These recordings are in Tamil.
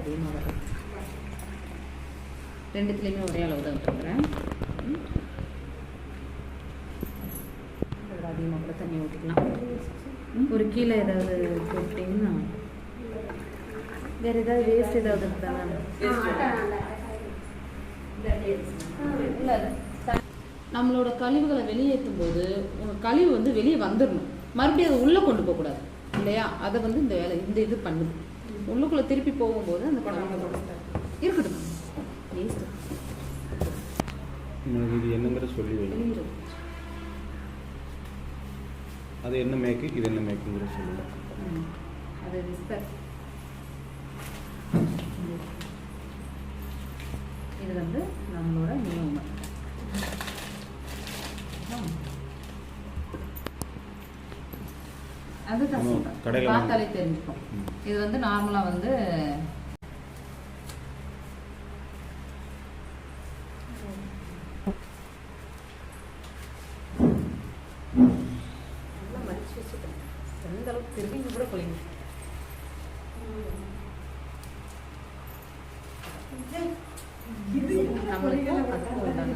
அதிகமாக வரும். ரெண்டுத்துலேயுமே ஒரே அளவு தான் விட்டுருக்குறேன். அதில் அதிகமாக கூட தண்ணி ஊற்றிக்கலாம். ஒரு கீழே ஏதாவது போட்டிங்கன்னா வேறு ஏதாவது வேஸ்ட் ஏதாவது இருக்குதாங்க. இல்லை, நம்மளோட கழிவுகளை வெளியேற்றும் போது உங்கள் கழிவு வந்து வெளியே வந்துடணும். மறுபடியும் அதை உள்ளே கொண்டு போகக்கூடாது இல்லையா? அதை வந்து இந்த வேலை இந்த இது பண்ணுது. உள்ளுக்குள்ளே திருப்பி போகும்போது அந்த கழிவுகள் இருக்கட்டும். வேஸ்ட்டு இது என்னங்கிற சொல்லி வெளியிடும். அது என்ன மேக்கு, இது என்ன மேக்குங்கிற சொல்லுங்கள். அது விஸ்பர். இது வந்து நம்மளோட நியமம். அதுதான் சொல்கிறேன், பார்த்தாலே தெரிஞ்சுக்கும். இது வந்து நார்மலாக வந்து நல்லா மடிச்சு வச்சுக்கணும். எந்த அளவுக்கு திரும்பி கூட கொள்ளிங்க. நம்மளுக்கு அதுக்கு உண்டான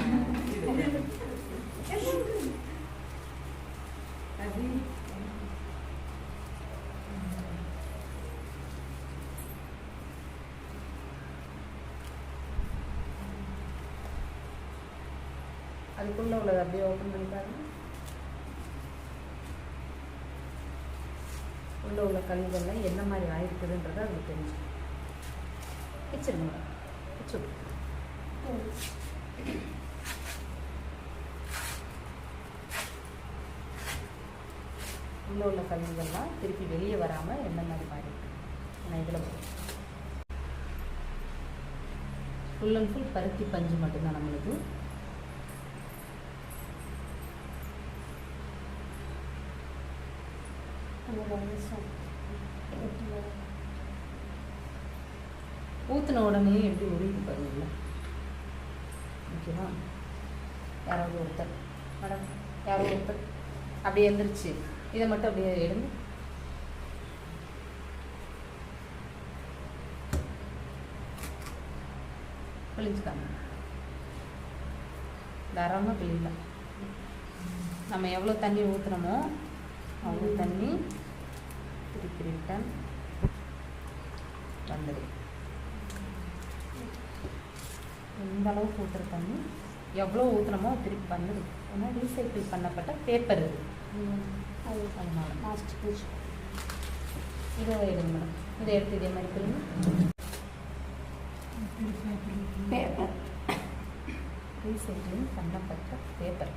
அதுக்குள்ள உள்ளது அப்படியே ஓப்பன் பண்ணி பாருங்க. உள்ள உள்ள கழிவுகள்லாம் என்ன மாதிரி ஆயிருக்குதுன்றதை அது தெரிஞ்சு வச்சிருங்க. உள்ள உள்ள கழிவுகள்லாம் திருப்பி வெளியே வராமல் என்ன மாதிரி மாறிருக்கு. ஆனால் இதில் ஃபுல் அண்ட் ஃபுல் பருத்தி பஞ்சு மட்டும்தான் நம்மளுக்கு. ஊற்றின உடனே எப்படி உருகி பாருங்களா. ஓகேவா? யாராவது ஒருத்தர் மேடம், யாராவது ஒருத்தர் அப்படியே எழுந்திரிச்சு இதை மட்டும் அப்படியே எடுங்க. பிழிஞ்சுக்காங்க. தாராளமாக பிழிக்கலாம். நம்ம எவ்வளோ தண்ணி ஊற்றுனோமோ அவ்வளோ தண்ணி திருப்பி ரிட்டன் வந்துடு. எந்த அளவுக்கு ஊற்றுற தண்ணி எவ்வளோ ஊற்றுனமோ திருப்பி வந்துடு. ஏன்னா ரீசைக்கிள் பண்ணப்பட்ட பேப்பர் இது. அதனால லாஸ்ட் பேஜ் இதை எடுங்க மேடம். இதை எடுத்து இதே மாதிரி பிள்ளைங்க பேப்பர் ரீசைக்கிளிங் பண்ணப்பட்ட பேப்பர்